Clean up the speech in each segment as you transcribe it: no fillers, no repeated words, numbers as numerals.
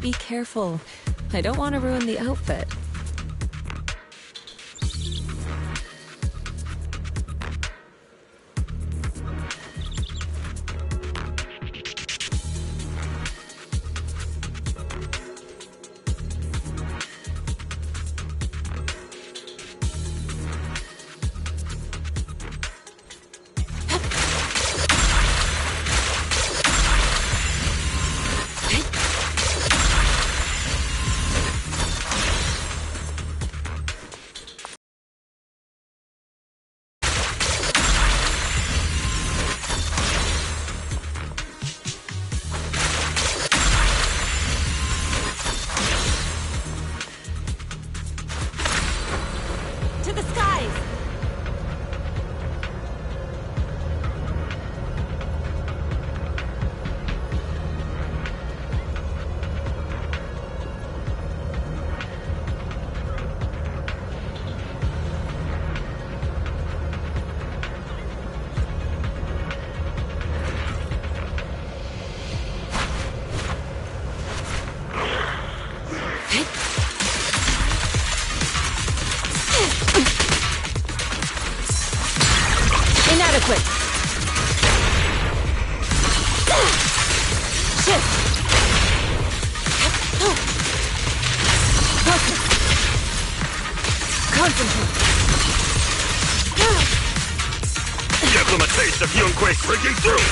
be careful. I don't want to ruin the outfit. Inadequate. Shift. Focus. Concentrate. Give them a taste of Yunquist breaking through!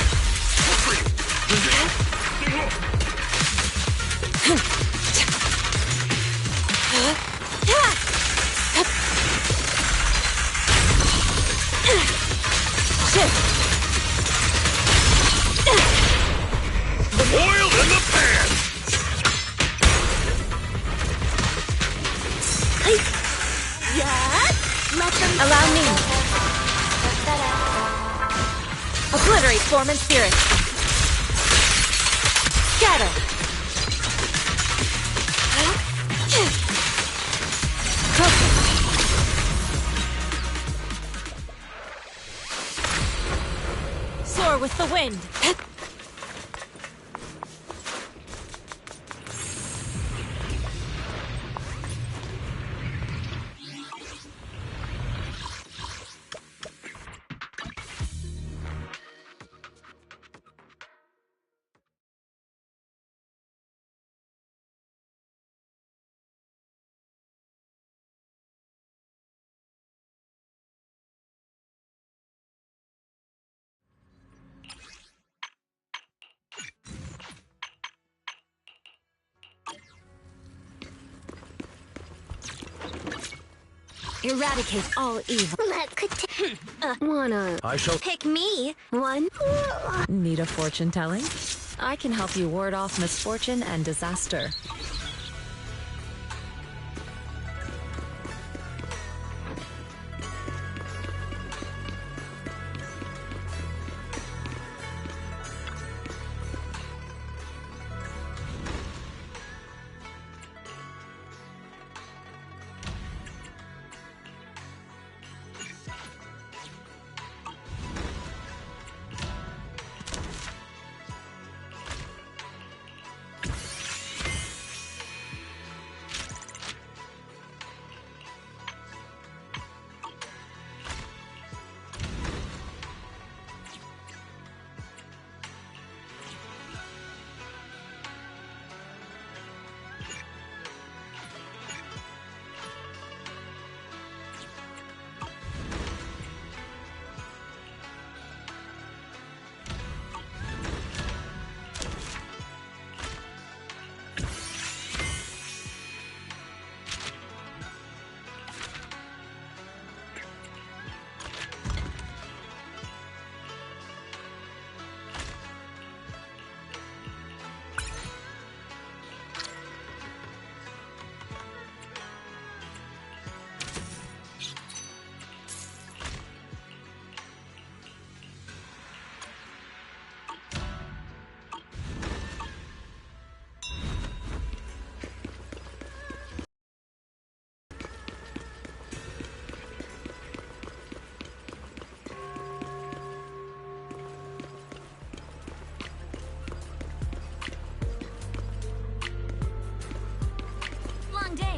Oil in the pan! Let them Allow me. Obliterate form and spirit. Scatter. Focus. Soar with the wind. Eradicate all evil. Wanna I shall... pick me? One? Need a fortune telling? I can help you ward off misfortune and disaster.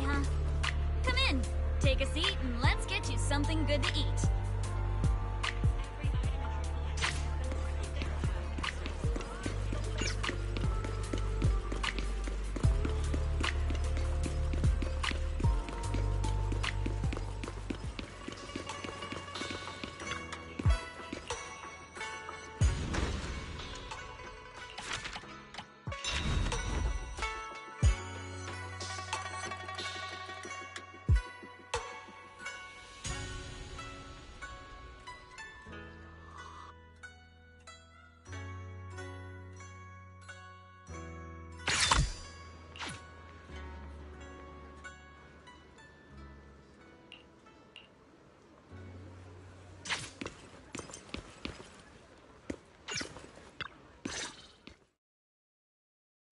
huh? Come in, take a seat, and let's get you something good to eat.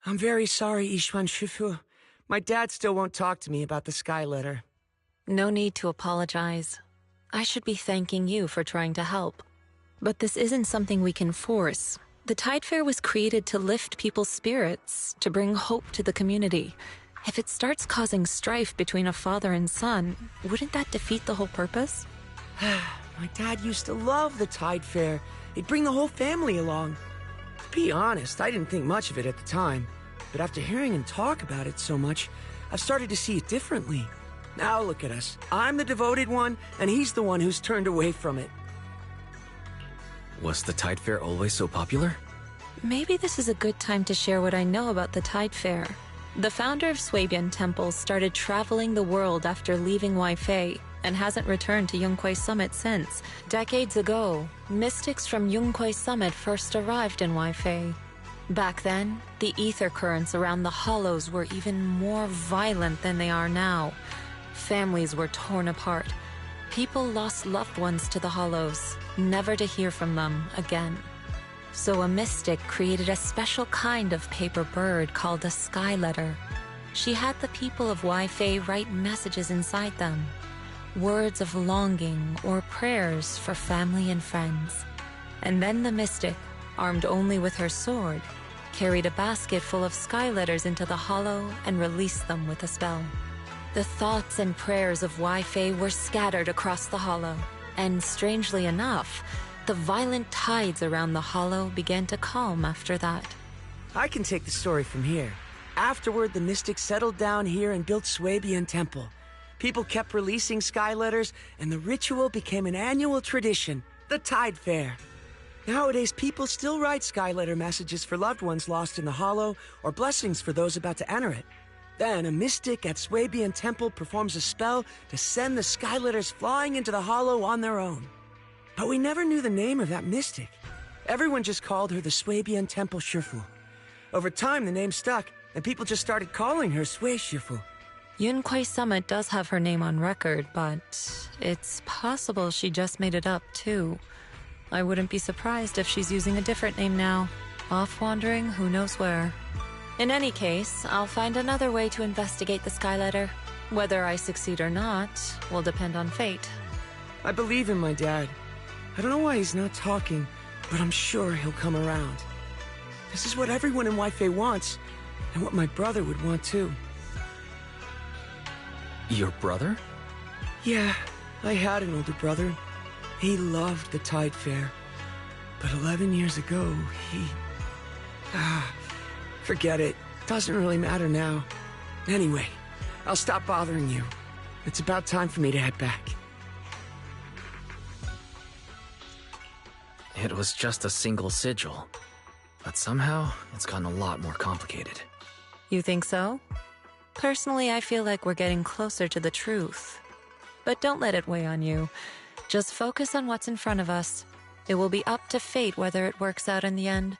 I'm very sorry, Ishwan Shifu. My dad still won't talk to me about the Sky Letter. No need to apologize. I should be thanking you for trying to help. But this isn't something we can force. The Tide Fair was created to lift people's spirits, to bring hope to the community. If it starts causing strife between a father and son, wouldn't that defeat the whole purpose? My dad used to love the Tide Fair. He'd bring the whole family along. To be honest, I didn't think much of it at the time. But after hearing him talk about it so much, I've started to see it differently. Now look at us. I'm the devoted one, and he's the one who's turned away from it. Was the Tide Fair always so popular? Maybe this is a good time to share what I know about the Tide Fair. The founder of Swabian Temple started traveling the world after leaving Weifei and hasn't returned to Yunquai Summit since. Decades ago, mystics from Yunquai Summit first arrived in Weifei. Back then, the ether currents around the hollows were even more violent than they are now. Families were torn apart. People lost loved ones to the hollows, never to hear from them again. So a mystic created a special kind of paper bird called a Sky Letter. She had the people of Weifei write messages inside them. Words of longing or prayers for family and friends. And then the mystic, armed only with her sword, carried a basket full of Sky Letters into the hollow and released them with a spell. The thoughts and prayers of Weifei were scattered across the hollow, and strangely enough, the violent tides around the hollow began to calm after that. I can take the story from here. Afterward, the mystics settled down here and built Swabian Temple. People kept releasing Sky Letters, and the ritual became an annual tradition, the Tide Fair. Nowadays, people still write Sky Letter messages for loved ones lost in the hollow, or blessings for those about to enter it. Then, a mystic at Swabian Temple performs a spell to send the Sky Letters flying into the hollow on their own. But we never knew the name of that mystic. Everyone just called her the Swabian Temple Shifu. Over time, the name stuck, and people just started calling her Sui Shifu. Yunquai Summit does have her name on record, but it's possible she just made it up, too. I wouldn't be surprised if she's using a different name now. Off wandering who knows where. In any case, I'll find another way to investigate the Sky Letter. Whether I succeed or not will depend on fate. I believe in my dad. I don't know why he's not talking, but I'm sure he'll come around. This is what everyone in Weifei wants, and what my brother would want too. Your brother? Yeah, I had an older brother. He loved the Tide Fair. But 11 years ago, he... forget it. Doesn't really matter now. Anyway, I'll stop bothering you. It's about time for me to head back. It was just a single sigil. But somehow, it's gotten a lot more complicated. You think so? Personally, I feel like we're getting closer to the truth. But don't let it weigh on you. Just focus on what's in front of us. It will be up to fate whether it works out in the end.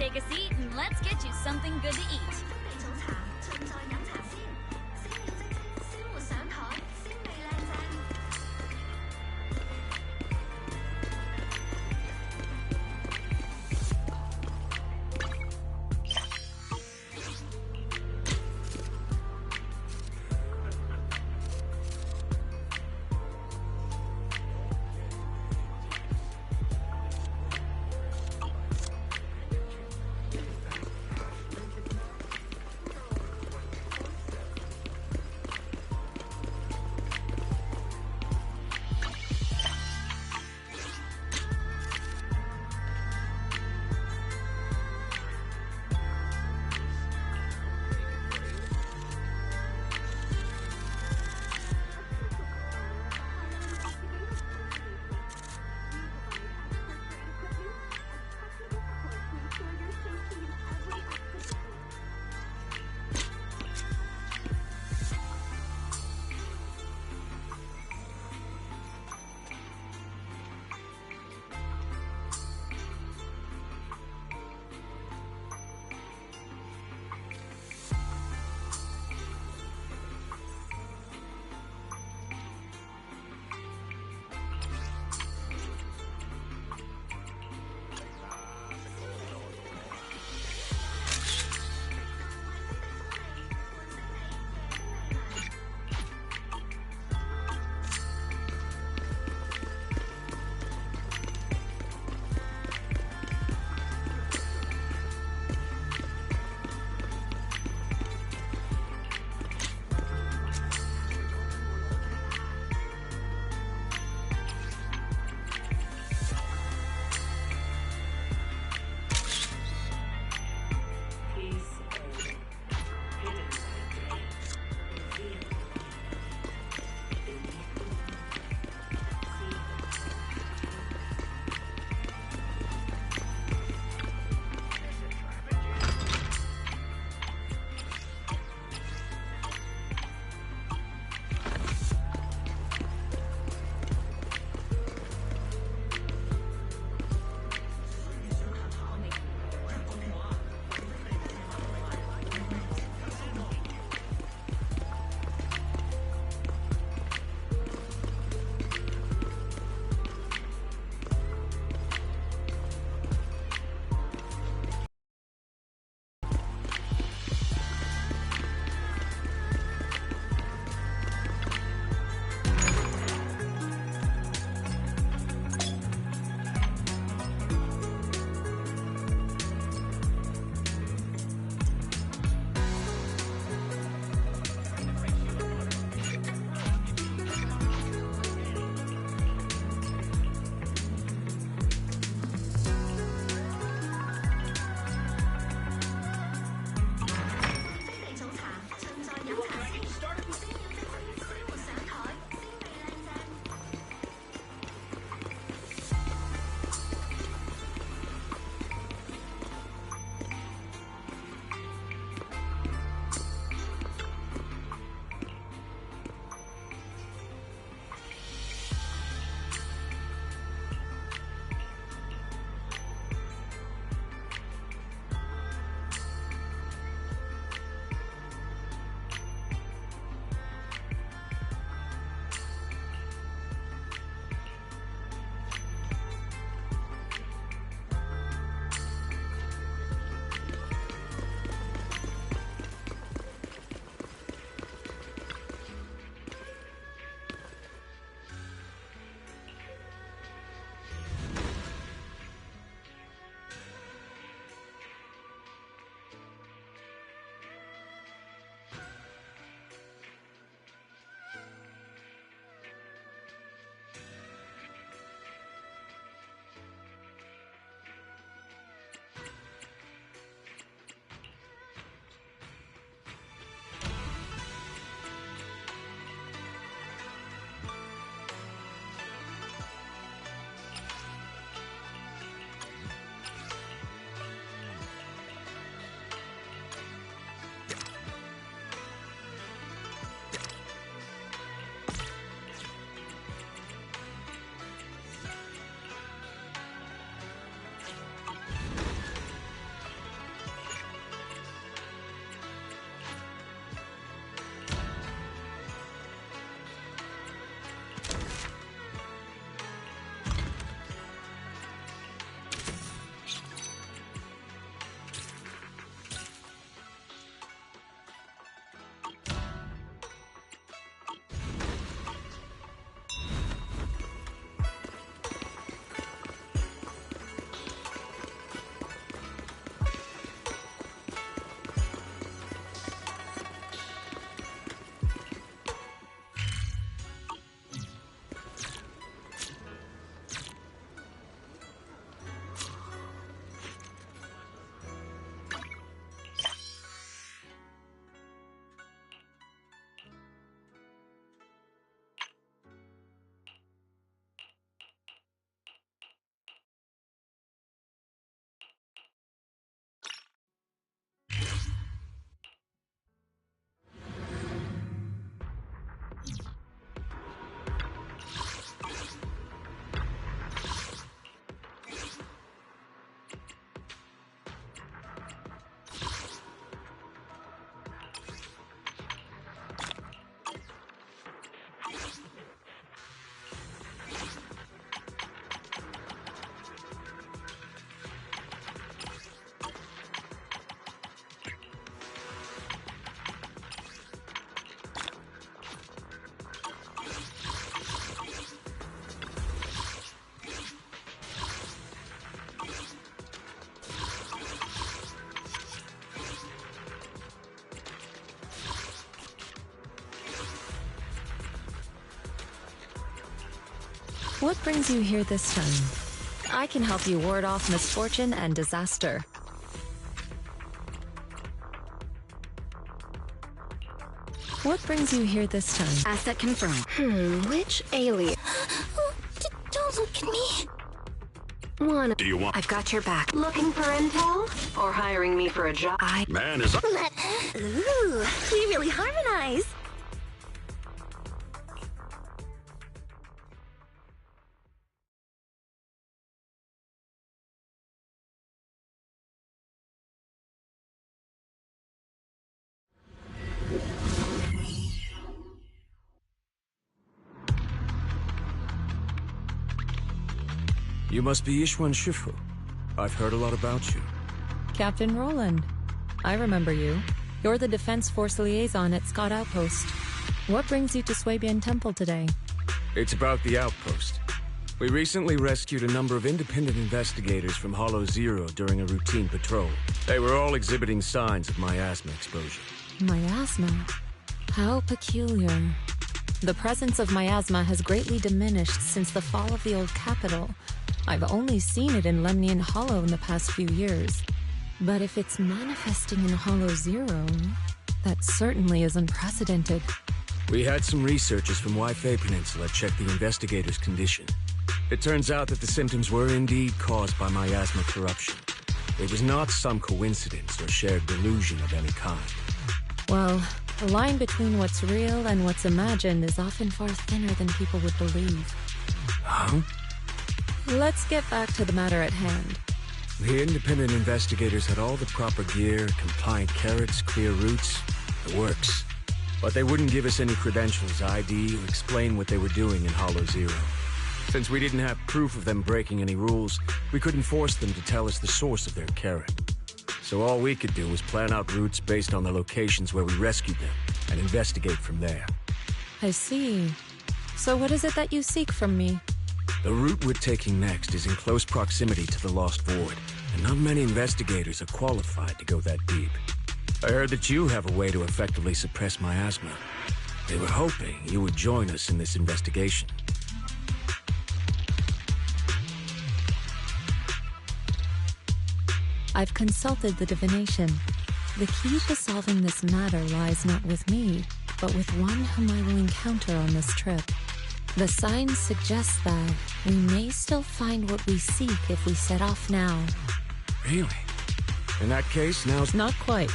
Take a seat and let's get you something good to eat. 早茶，盡在飲茶先。鮮面即，鮮活上台，鮮味靚正。What brings you here this time? I can help you ward off misfortune and disaster. What brings you here this time? Asset confirmed. Which alien? Don't look at me. Wanna. Do you want... I've got your back. Looking for intel? Or hiring me for a job? Man is... Ooh, we really harmonize. You must be Ishwan Shifu. I've heard a lot about you. Captain Roland. I remember you. You're the Defense Force liaison at Scott Outpost. What brings you to Swabian Temple today? It's about the outpost. We recently rescued a number of independent investigators from Hollow Zero during a routine patrol. They were all exhibiting signs of miasma exposure. Miasma? How peculiar. The presence of miasma has greatly diminished since the fall of the old capital. I've only seen it in Lemnian Hollow in the past few years. But if it's manifesting in Hollow Zero, that certainly is unprecedented. We had some researchers from Waifei Peninsula check the investigators' condition. It turns out that the symptoms were indeed caused by miasma corruption. It was not some coincidence or shared delusion of any kind. Well, the line between what's real and what's imagined is often far thinner than people would believe. Huh? Let's get back to the matter at hand. The independent investigators had all the proper gear, compliant carrots, clear routes, the works. But they wouldn't give us any credentials, ID, or explain what they were doing in Hollow Zero. Since we didn't have proof of them breaking any rules, we couldn't force them to tell us the source of their carrot. So all we could do was plan out routes based on the locations where we rescued them, and investigate from there. I see. So what is it that you seek from me? The route we're taking next is in close proximity to the Lost Void, and not many investigators are qualified to go that deep. I heard that you have a way to effectively suppress miasma. They were hoping you would join us in this investigation. I've consulted the divination. The key to solving this matter lies not with me, but with one whom I will encounter on this trip. The signs suggest that we may still find what we seek if we set off now. Really? In that case, now's... Not quite.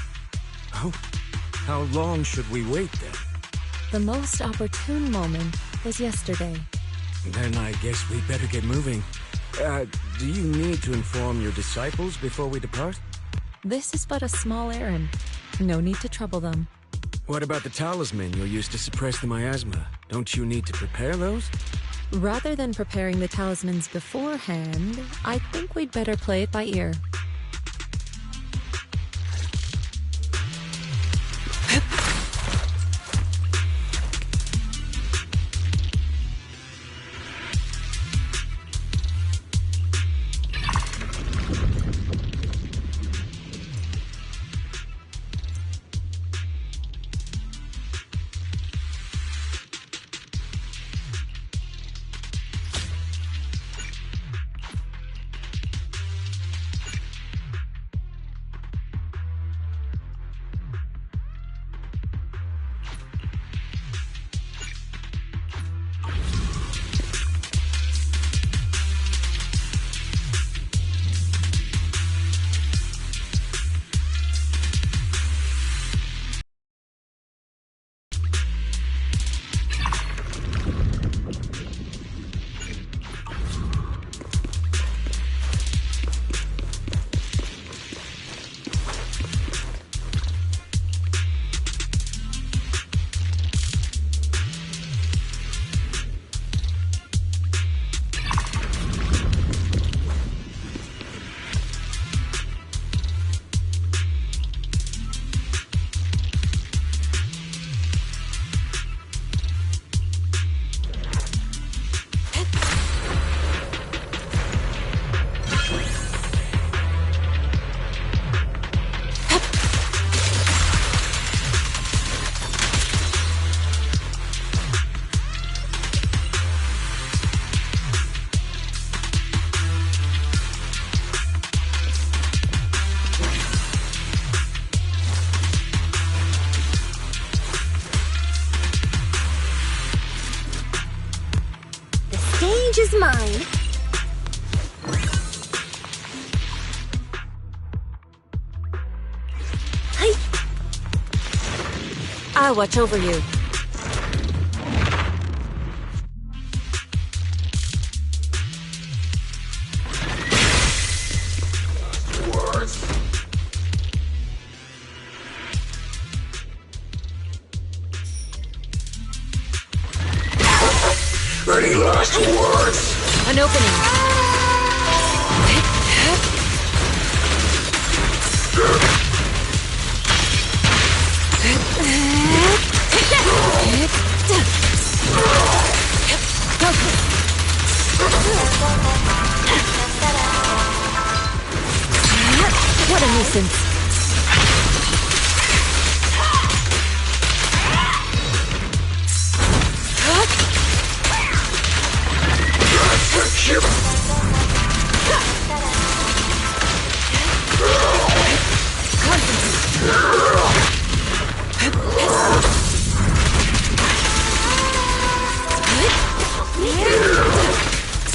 Oh, how long should we wait then? The most opportune moment was yesterday. Then I guess we better get moving. Do you need to inform your disciples before we depart? This is but a small errand. No need to trouble them. What about the talisman you'll use to suppress the miasma? Don't you need to prepare those? Rather than preparing the talismans beforehand, I think we'd better play it by ear. change his mind. Hey, I'll watch over you. Any last words? An opening. What a nuisance.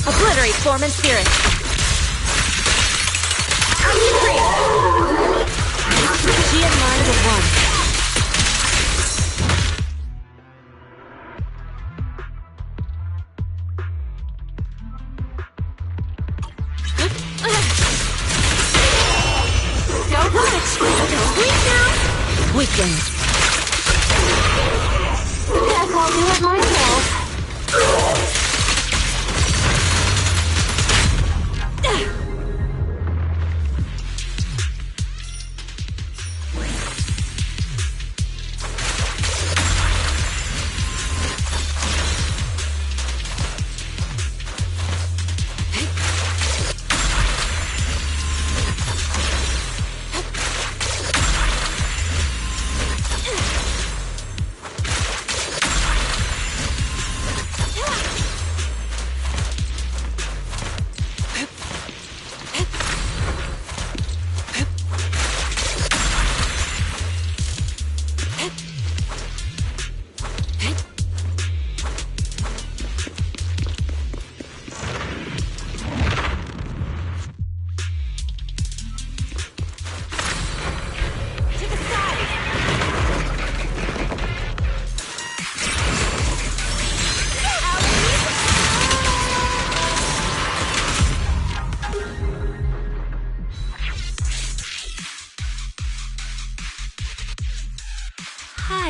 Obliterate form and spirit. She and mind are one. don't blink now. Weakened. Guess I'll do it myself.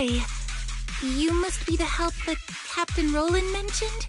Hi. You must be the help that Captain Roland mentioned?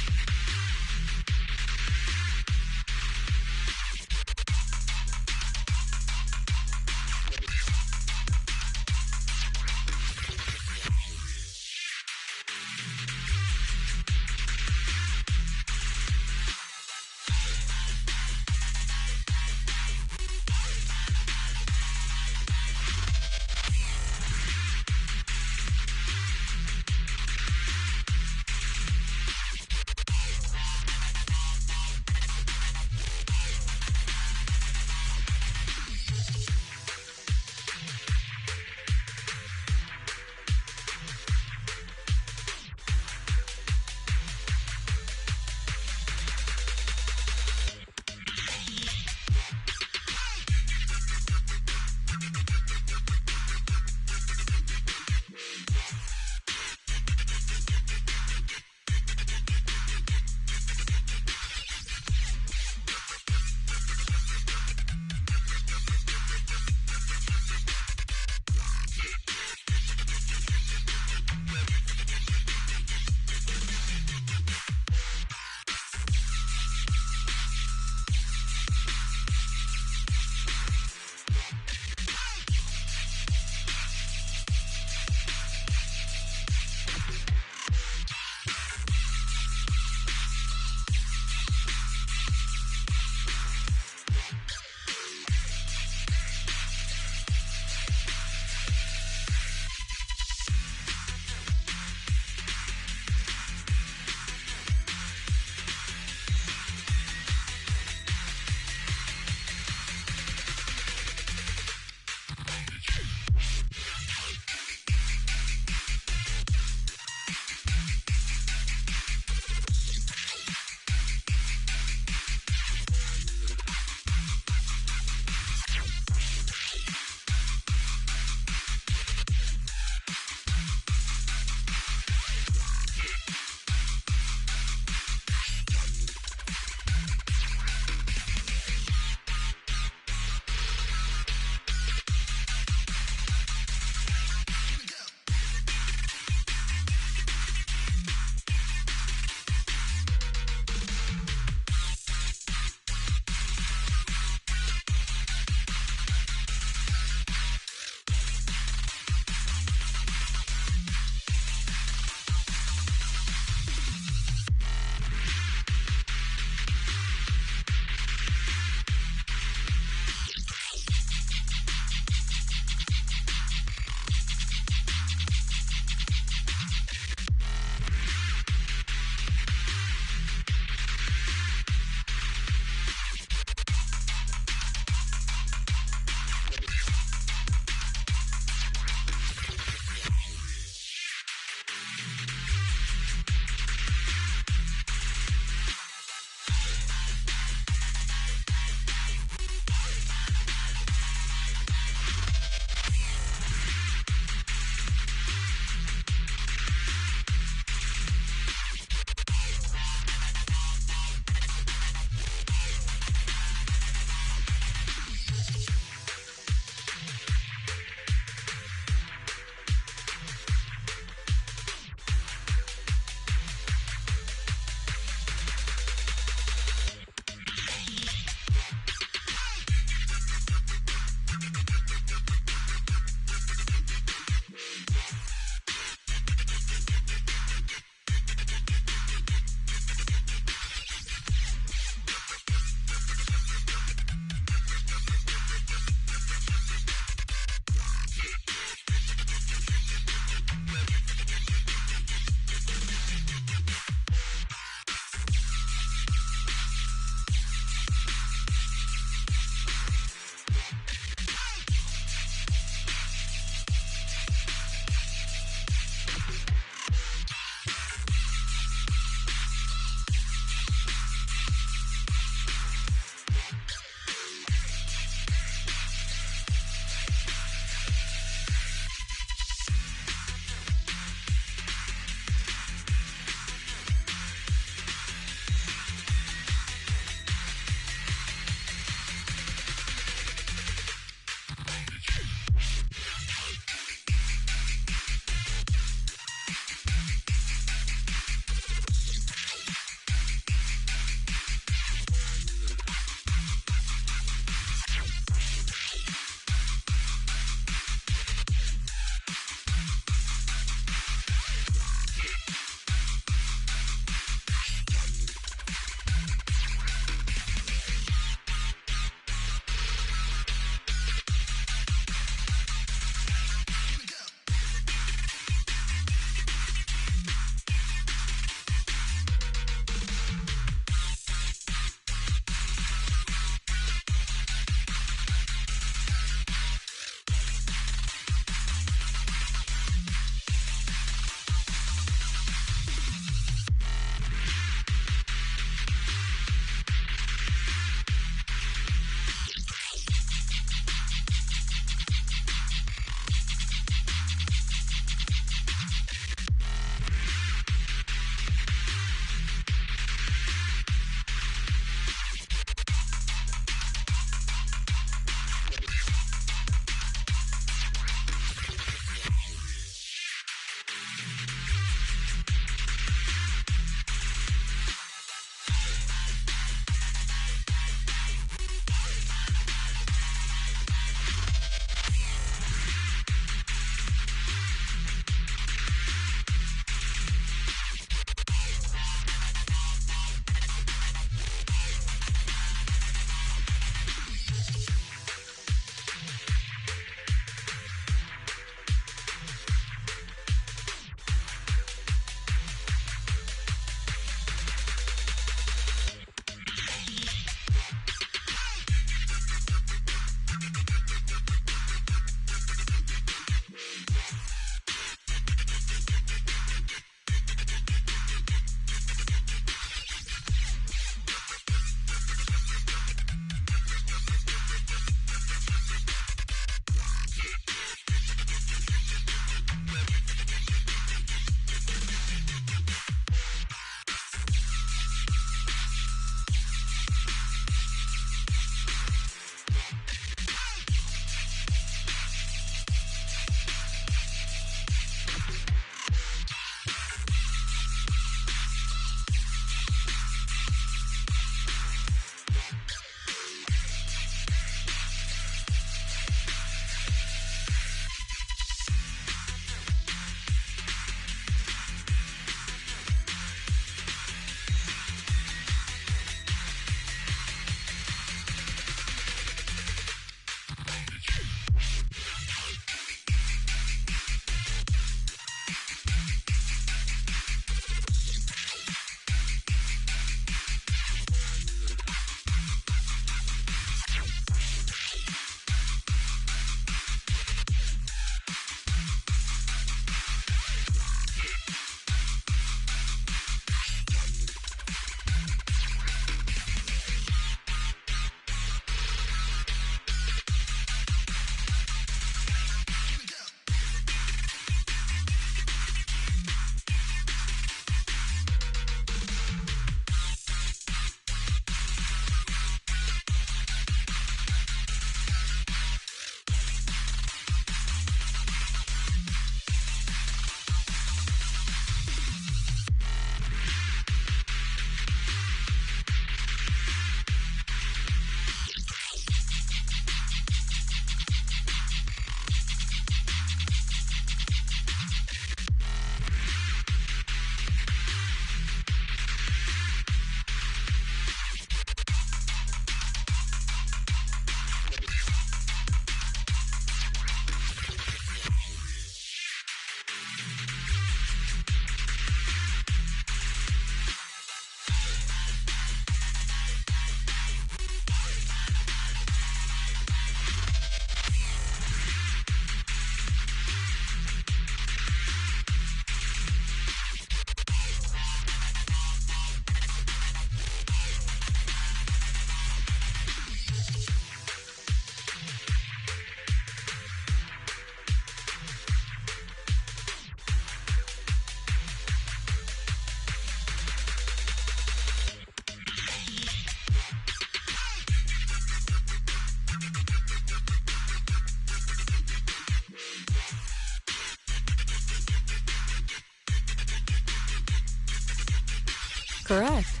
Correct.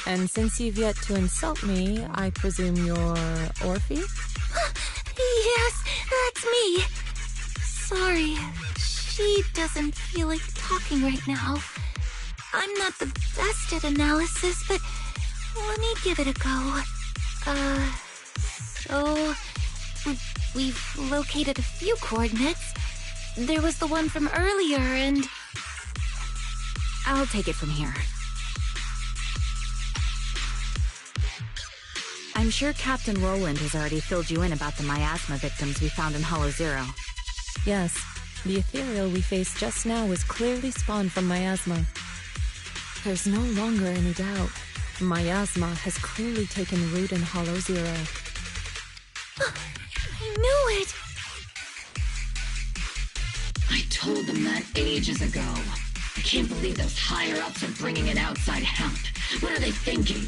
And since you've yet to insult me, I presume you're Orphe? Yes, that's me. Sorry, she doesn't feel like talking right now. I'm not the best at analysis, but let me give it a go. So we've located a few coordinates. There was the one from earlier, and I'll take it from here. I'm sure Captain Roland has already filled you in about the miasma victims we found in Hollow Zero. Yes, the ethereal we faced just now was clearly spawned from miasma. There's no longer any doubt. Miasma has clearly taken root in Hollow Zero. I knew it! I told them that ages ago. I can't believe those higher-ups are bringing in outside help. What are they thinking?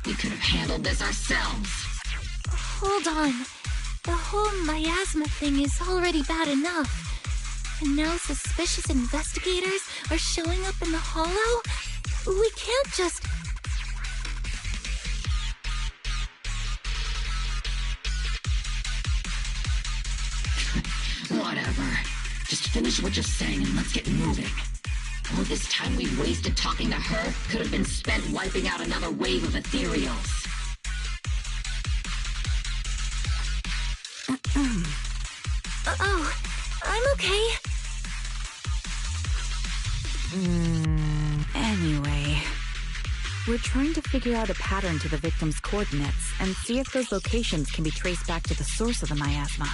We could have handled this ourselves. Hold on. The whole miasma thing is already bad enough. And now suspicious investigators are showing up in the Hollow? We can't just... Whatever. Just finish what you're saying and let's get moving. All this time we wasted talking to her could have been spent wiping out another wave of ethereals. Oh, I'm okay. Anyway, we're trying to figure out a pattern to the victim's coordinates and see if those locations can be traced back to the source of the miasma.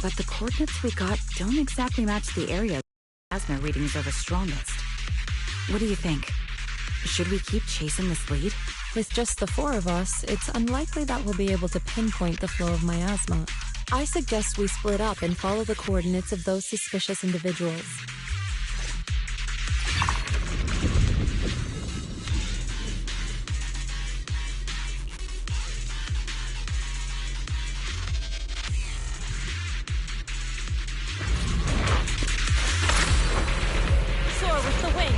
But the coordinates we got don't exactly match the area miasma readings are the strongest. What do you think? Should we keep chasing this lead? With just the four of us, it's unlikely that we'll be able to pinpoint the flow of miasma. I suggest we split up and follow the coordinates of those suspicious individuals. Soar with the wing!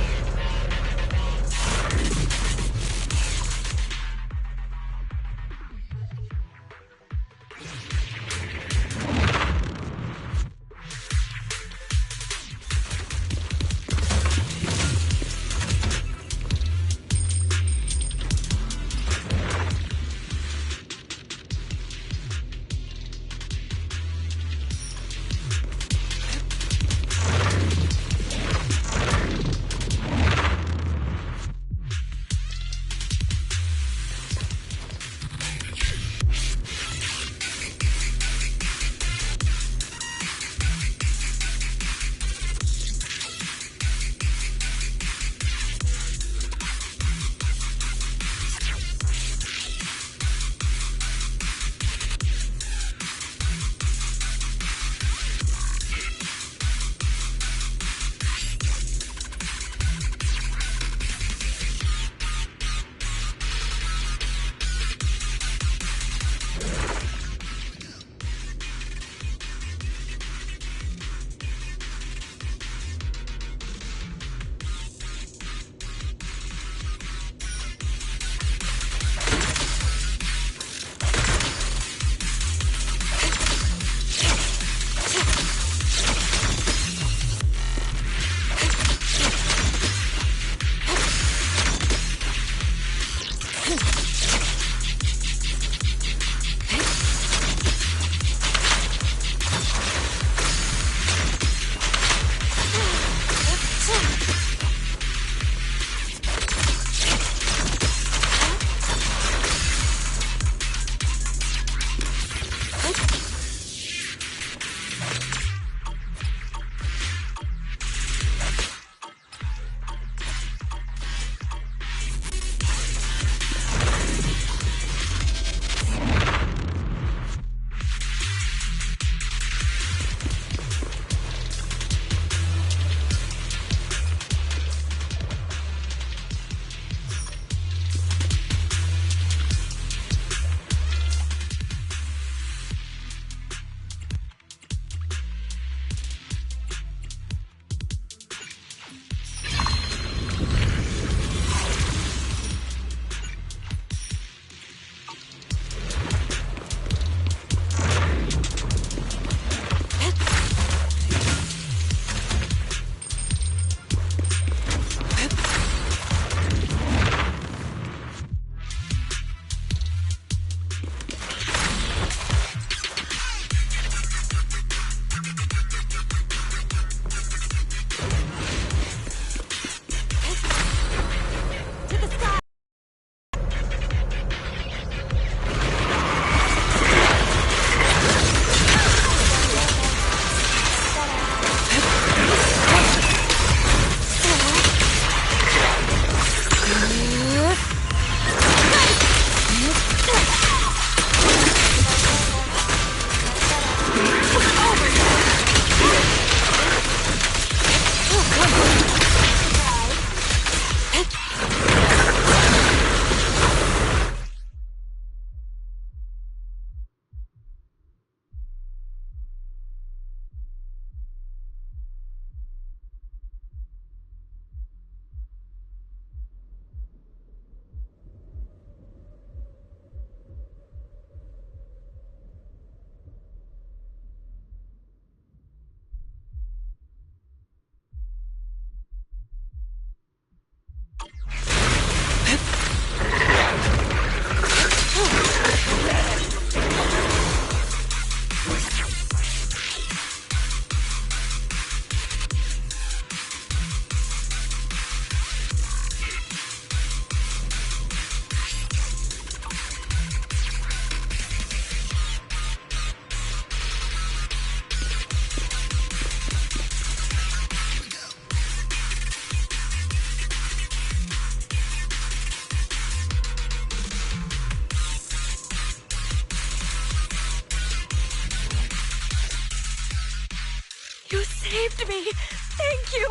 saved me! Thank you!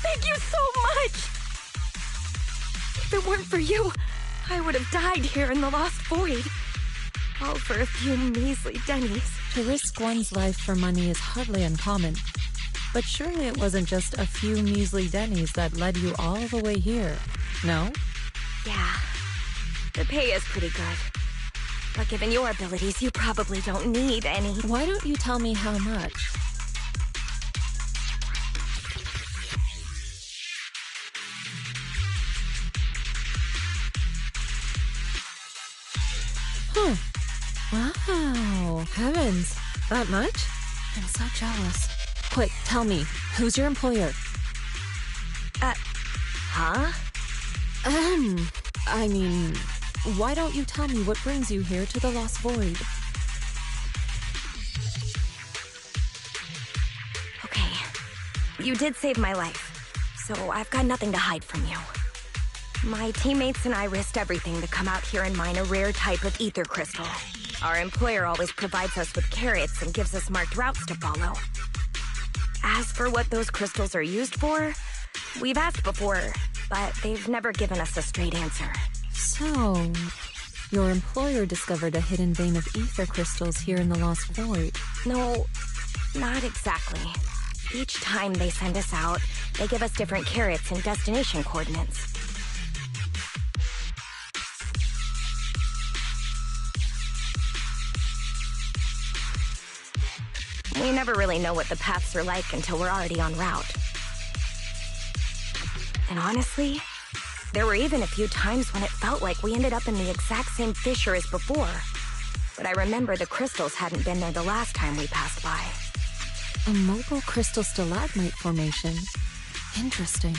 Thank you so much! If it weren't for you, I would have died here in the Lost Void. All for a few measly dennies. To risk one's life for money is hardly uncommon. But surely it wasn't just a few measly dennies that led you all the way here, no? Yeah, the pay is pretty good. But given your abilities, you probably don't need any. Why don't you tell me how much? Huh. Wow. Heavens. That much? I'm so jealous. Quick, tell me, who's your employer? Huh? I mean, why don't you tell me what brings you here to the Lost Void? Okay, you did save my life, so I've got nothing to hide from you. My teammates and I risked everything to come out here and mine a rare type of ether crystal. Our employer always provides us with carrots and gives us marked routes to follow. As for what those crystals are used for, we've asked before, but they've never given us a straight answer. So, your employer discovered a hidden vein of ether crystals here in the Lost Void. No, not exactly. Each time they send us out, they give us different carrots and destination coordinates. We never really know what the paths are like until we're already en route. And honestly, there were even a few times when it felt like we ended up in the exact same fissure as before. But I remember the crystals hadn't been there the last time we passed by. A mobile crystal stalagmite formation. Interesting.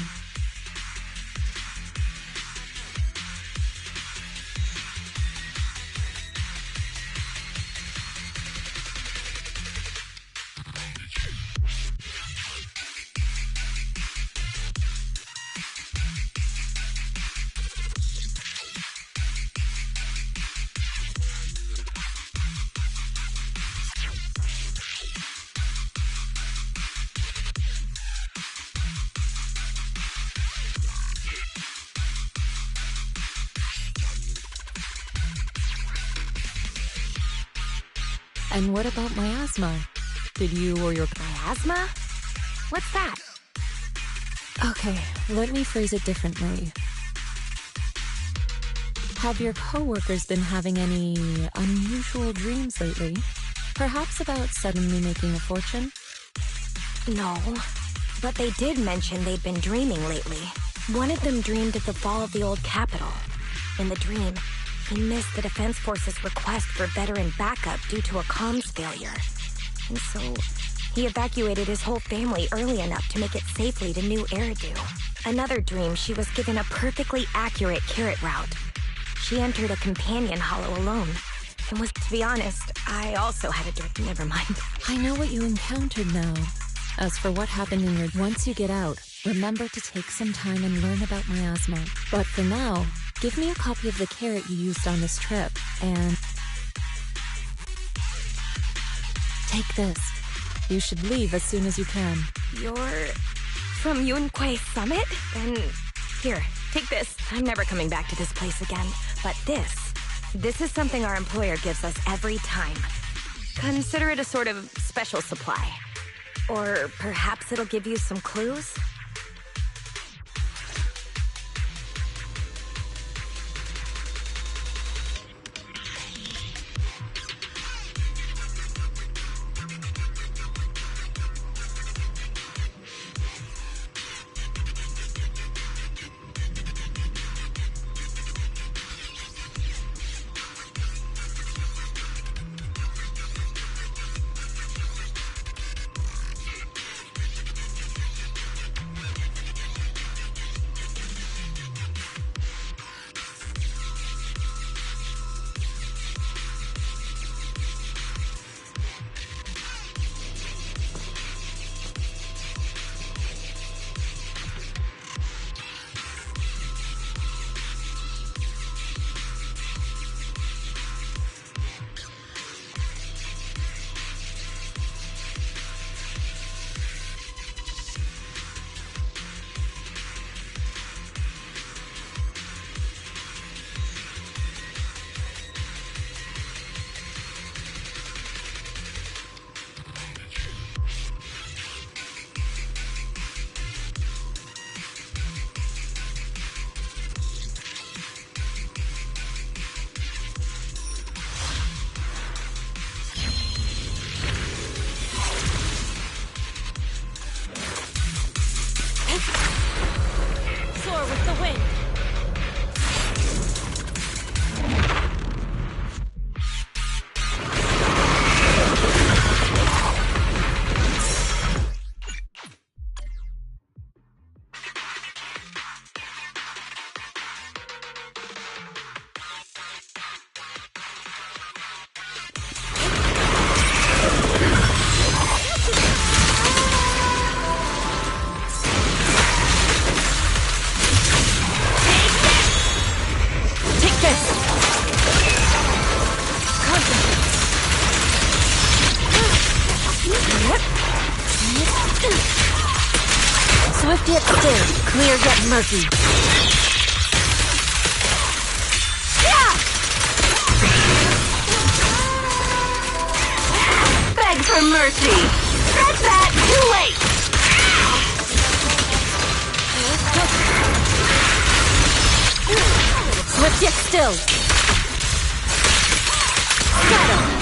And what about miasma? Did you or your... Miasma? What's that? Okay, let me phrase it differently. Have your coworkers been having any unusual dreams lately? Perhaps about suddenly making a fortune? No, but they did mention they'd been dreaming lately. One of them dreamed of the fall of the old capital. In the dream, he missed the Defense Force's request for veteran backup due to a comms failure. And so, he evacuated his whole family early enough to make it safely to New Eridu. Another dream, she was given a perfectly accurate carrot route. She entered a companion hollow alone. And was, to be honest, I also had a dream. Never mind. I know what you encountered now. As for what happened in your... Once you get out, remember to take some time and learn about miasma. But for now, give me a copy of the carrot you used on this trip, and... take this. You should leave as soon as you can. You're... from Yunquay Summit? Then... here, take this. I'm never coming back to this place again. But this is something our employer gives us every time. Consider it a sort of special supply. Or perhaps it'll give you some clues? it still. Clear yet murky. Beg for mercy! That's that! Too late! Swift yet still. Scatter.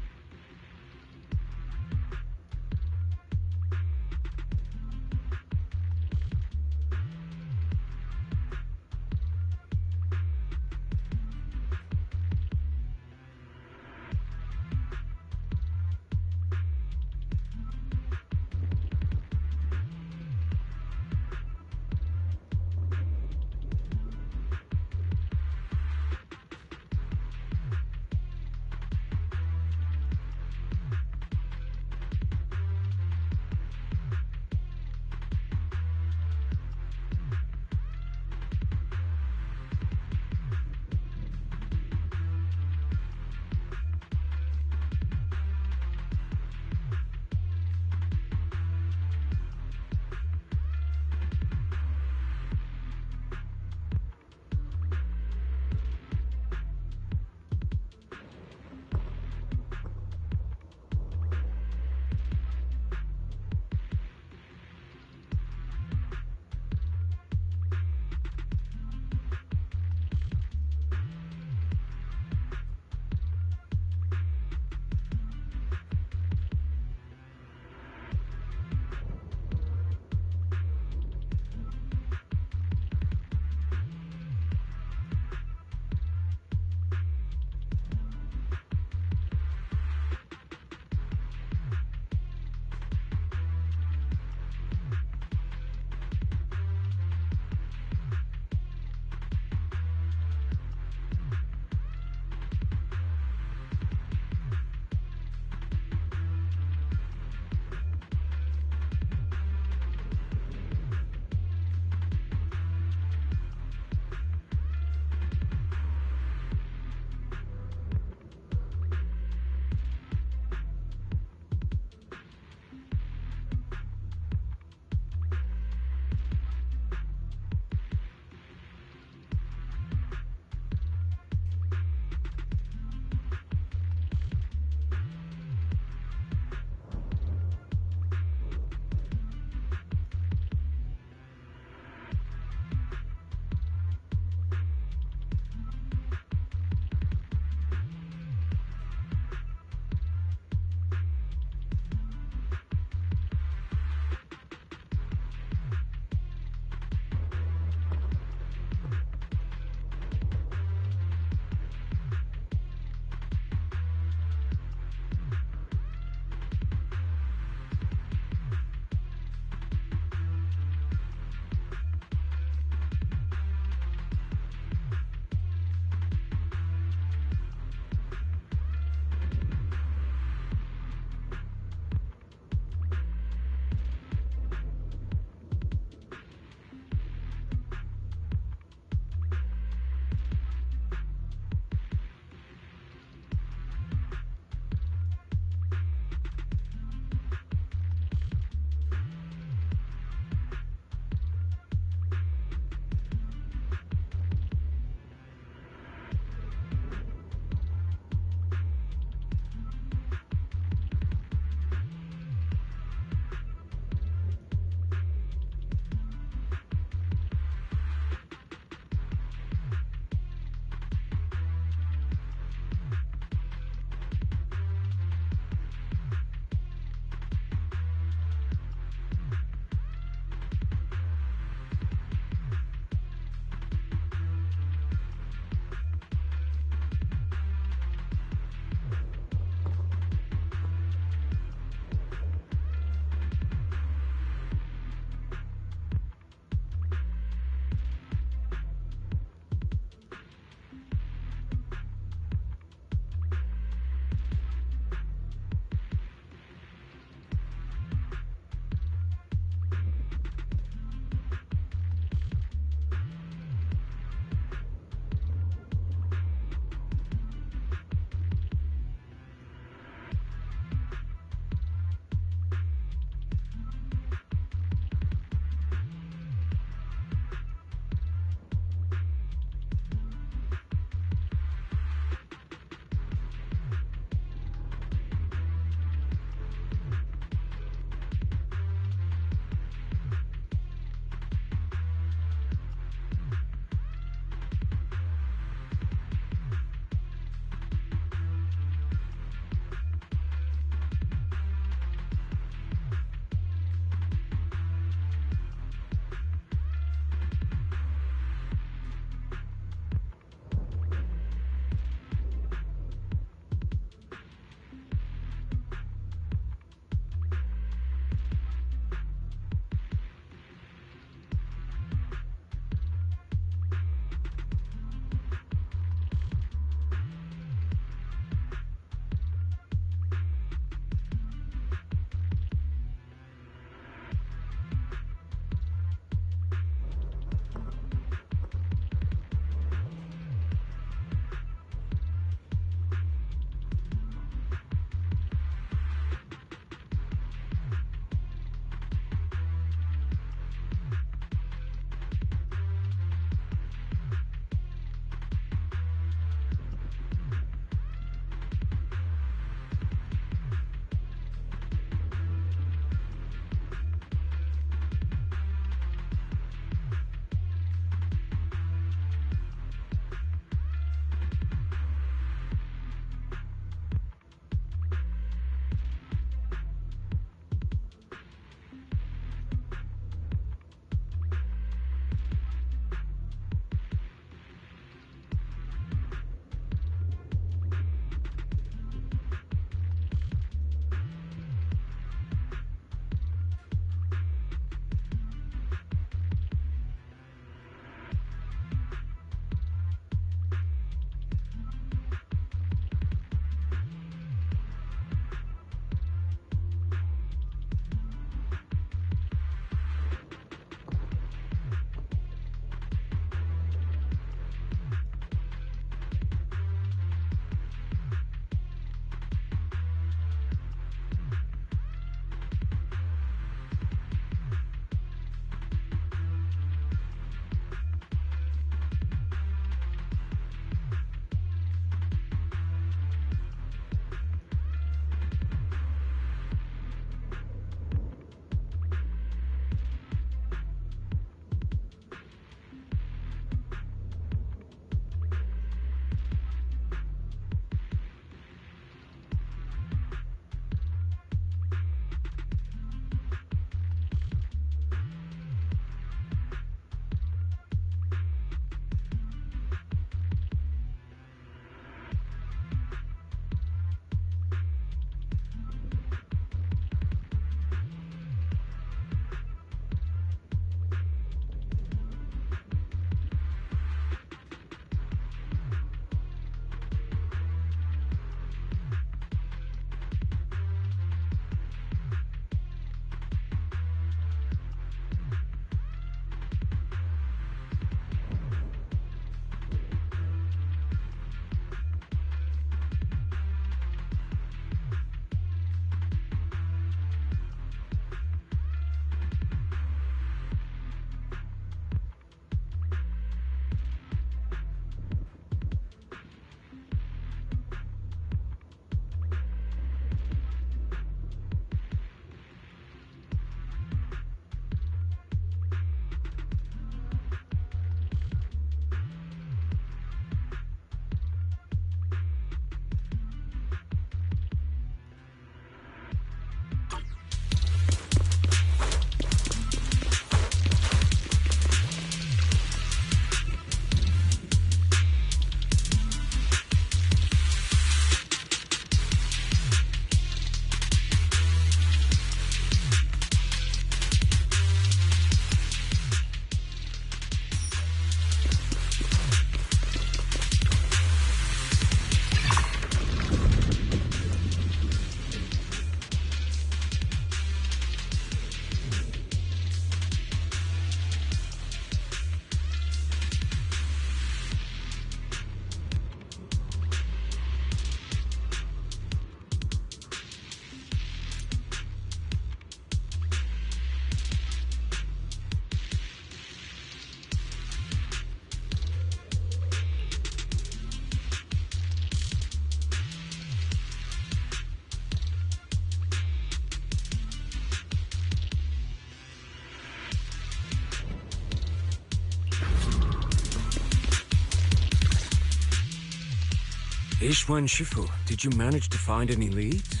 Ishwan Shifu, did you manage to find any leads?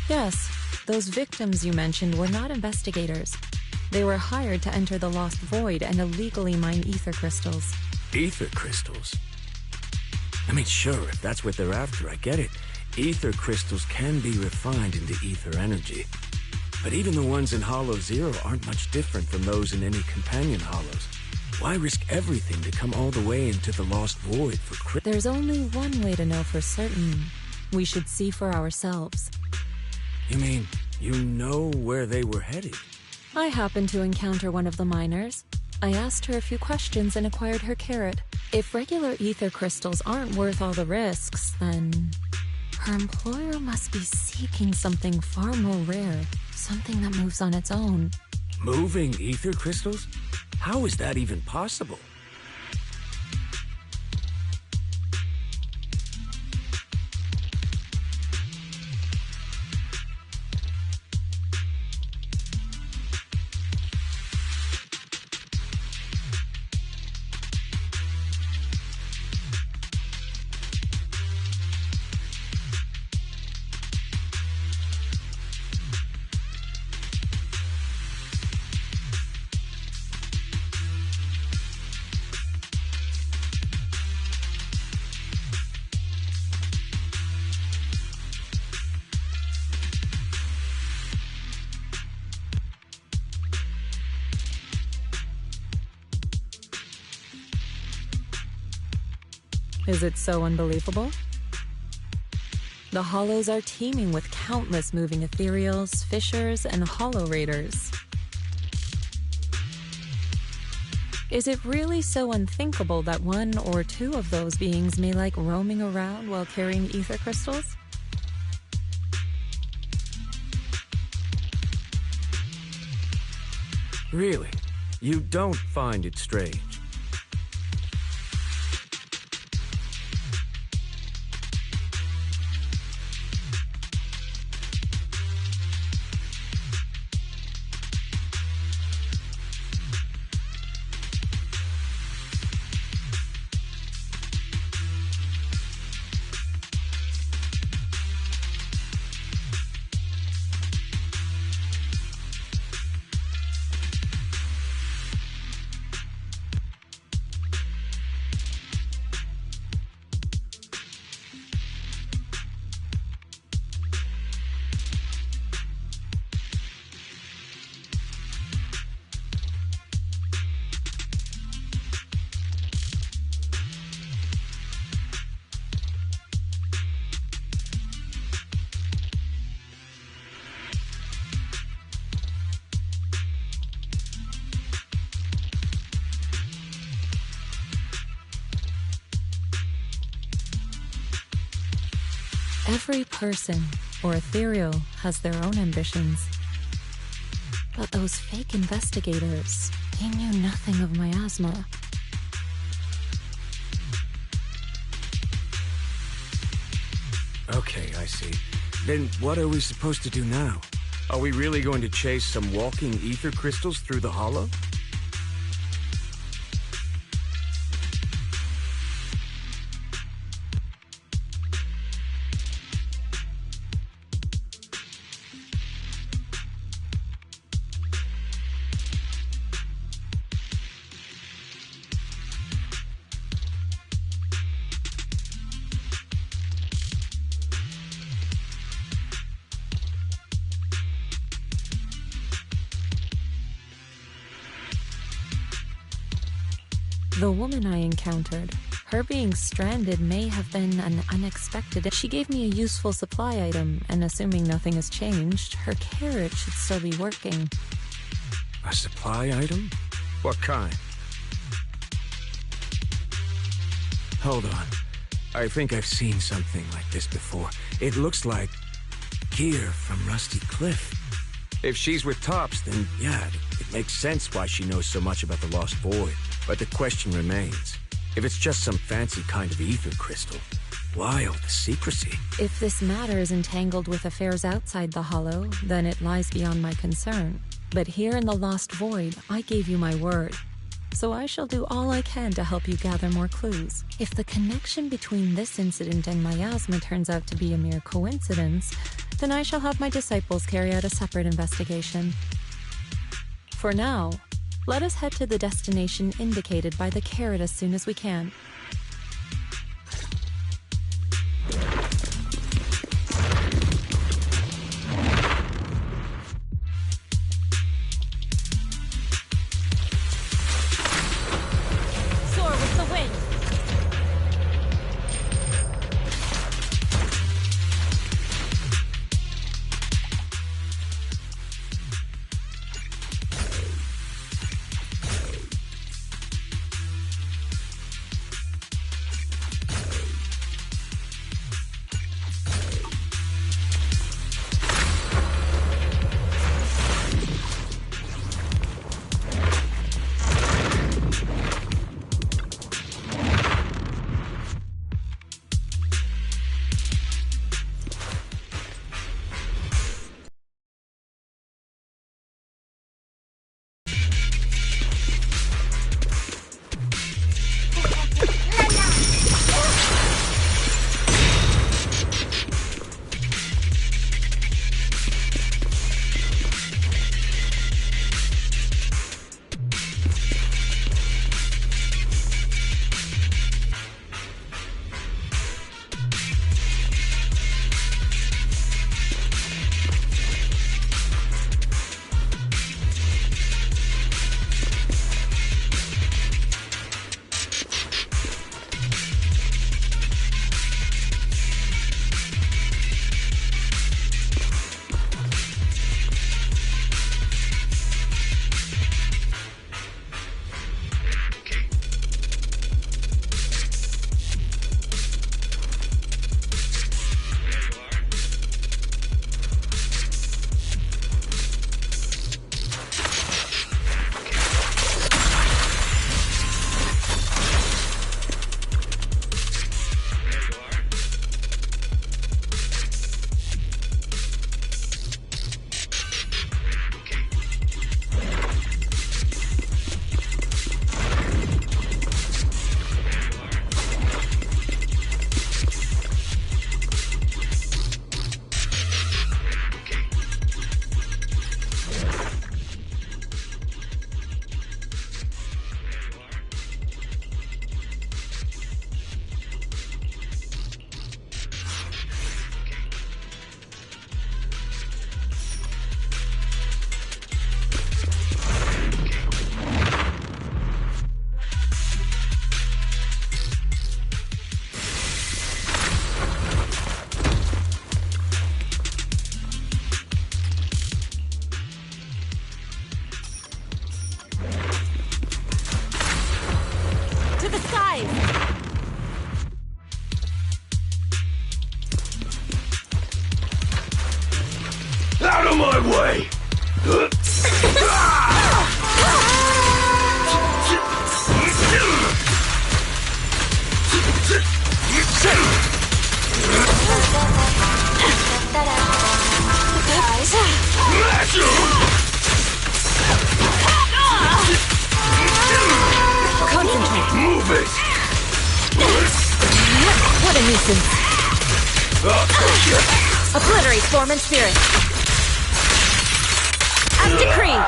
Yes, those victims you mentioned were not investigators. They were hired to enter the Lost Void and illegally mine ether crystals. Ether crystals? I mean, sure, if that's what they're after, I get it. Ether crystals can be refined into ether energy. But even the ones in Hollow Zero aren't much different from those in any companion hollows. Why risk everything to come all the way into the Lost Void for There's only one way to know for certain. We should see for ourselves. You mean, you know where they were headed? I happened to encounter one of the miners. I asked her a few questions and acquired her carrot. If regular ether crystals aren't worth all the risks, then her employer must be seeking something far more rare. Something that moves on its own. Moving ether crystals? How is that even possible? Is it so unbelievable? The Hollows are teeming with countless moving ethereals, fissures, and hollow raiders. Is it really so unthinkable that one or two of those beings may like roaming around while carrying ether crystals? Really? You don't find it strange? Every person, or ethereal, has their own ambitions. But those fake investigators, they knew nothing of miasma. Okay, I see. Then what are we supposed to do now? Are we really going to chase some walking ether crystals through the hollow? The woman I encountered, her being stranded may have been an unexpected. She gave me a useful supply item, and assuming nothing has changed, her carrot should still be working. A supply item? What kind? Hold on. I think I've seen something like this before. It looks like gear from Rusty Cliff. If she's with Tops, then yeah, it makes sense why she knows so much about the Lost Void. But the question remains, if it's just some fancy kind of ether crystal, why all the secrecy? If this matter is entangled with affairs outside the Hollow, then it lies beyond my concern. But here in the Lost Void, I gave you my word. so I shall do all I can to help you gather more clues. If the connection between this incident and miasma turns out to be a mere coincidence, then I shall have my disciples carry out a separate investigation. For now, let us head to the destination indicated by the carrot as soon as we can. Soar with the wind! Out of my way! Concentrate. Move it! What a nuisance. Obliterate form and spirit. As decreed.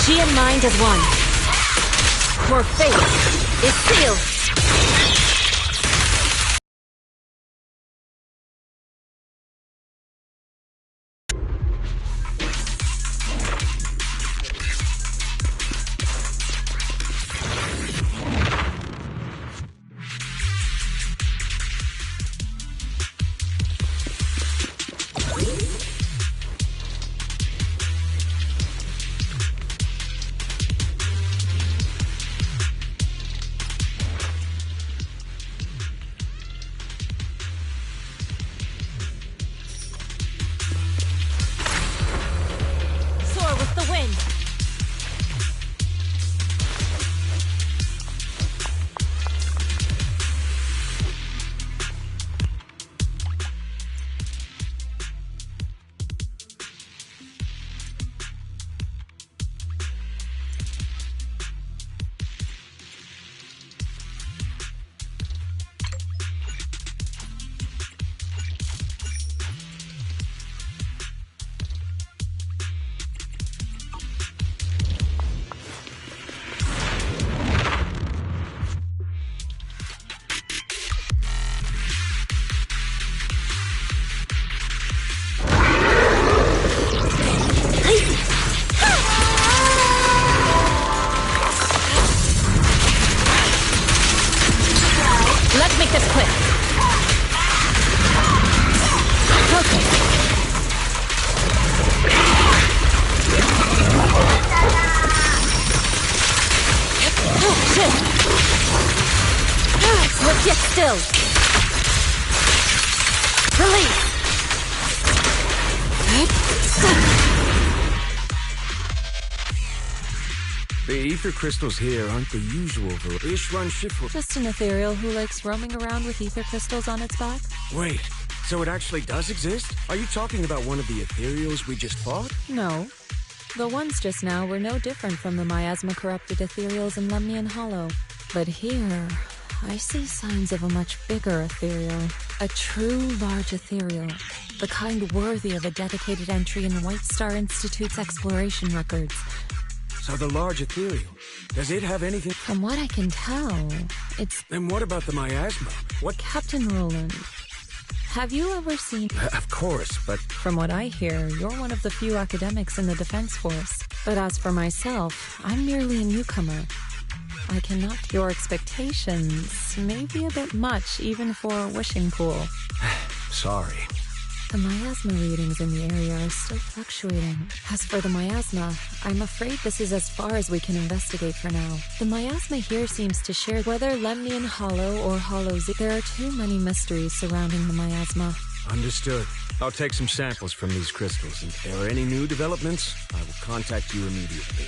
She and mind as one. Your fate is sealed. Let's make this quick. Okay. Oh, shit. Let's get still. Release. The ether crystals here aren't the usual Ishwan Shifu. Just an ethereal who likes roaming around with ether crystals on its back? Wait, so it actually does exist? Are you talking about one of the ethereals we just fought? No. The ones just now were no different from the miasma-corrupted ethereals in Lemnian Hollow. But here, I see signs of a much bigger ethereal. A true large ethereal. The kind worthy of a dedicated entry in White Star Institute's exploration records. So the large ethereal, does it have anything? From what I can tell, it's... Then what about the miasma? What? Captain Roland. Have you ever seen... Of course, but... From what I hear, you're one of the few academics in the Defense Force. But as for myself, I'm merely a newcomer. I cannot... Your expectations may be a bit much, even for a wishing pool. Sorry. The miasma readings in the area are still fluctuating. As for the miasma, I'm afraid this is as far as we can investigate for now. The miasma here seems to share whether Lemnian Hollow or Hollow Z. There are too many mysteries surrounding the miasma. Understood. I'll take some samples from these crystals, and if there are any new developments, I will contact you immediately.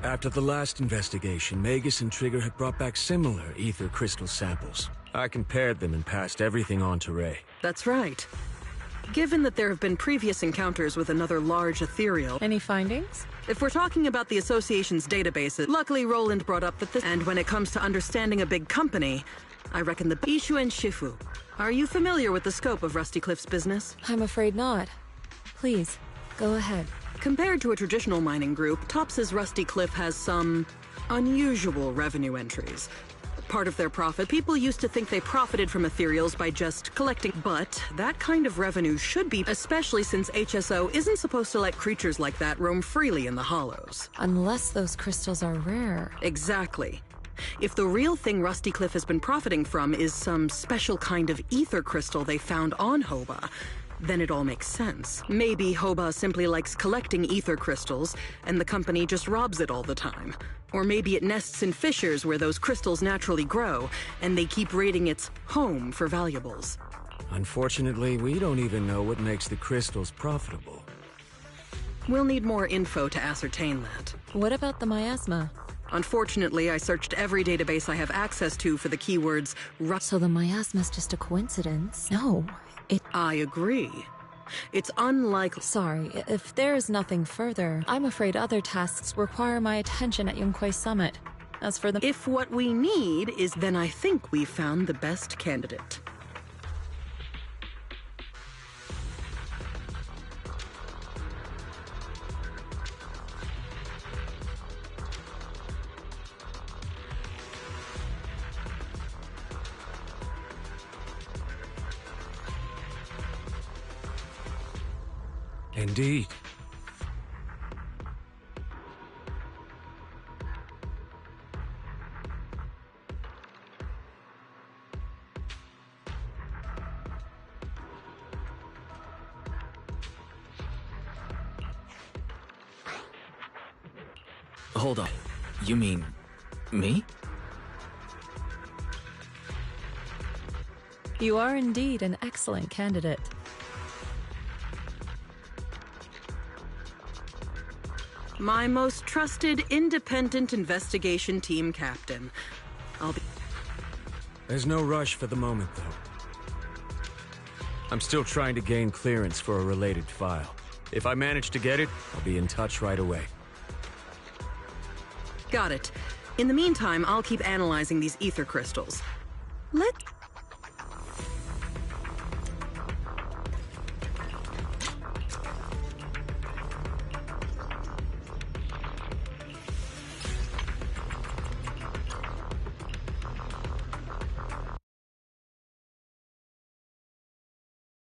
After the last investigation, Magus and Trigger had brought back similar ether crystal samples. I compared them and passed everything on to Ray. That's right. Given that there have been previous encounters with another large ethereal... Any findings? If we're talking about the Association's databases, luckily Roland brought up that this... And when it comes to understanding a big company, I reckon the Ishwan Shifu. Are you familiar with the scope of Rusty Cliff's business? I'm afraid not. Please, go ahead. Compared to a traditional mining group, Tops's Rusty Cliff has some unusual revenue entries. Part of their profit, people used to think they profited from ethereals by just collecting, but that kind of revenue should be, especially since HSO isn't supposed to let creatures like that roam freely in the hollows. Unless those crystals are rare. Exactly. If the real thing Rusty Cliff has been profiting from is some special kind of ether crystal they found on Hoba, then it all makes sense. Maybe Hoba simply likes collecting ether crystals, and the company just robs it all the time. Or maybe it nests in fissures where those crystals naturally grow, and they keep raiding its home for valuables. Unfortunately, we don't even know what makes the crystals profitable. We'll need more info to ascertain that. What about the miasma? Unfortunately, I searched every database I have access to for the keywords So the miasma's just a coincidence? No, I agree. It's unlikely. Sorry, if there is nothing further, I'm afraid other tasks require my attention at Yunquei Summit. As for the... If what we need is, then I think we've found the best candidate. Indeed. Hold on. You mean... me? You are indeed an excellent candidate. My most trusted independent investigation team captain. I'll be... There's no rush for the moment, though. I'm still trying to gain clearance for a related file. If I manage to get it, I'll be in touch right away. Got it. In the meantime, I'll keep analyzing these ether crystals. Let's...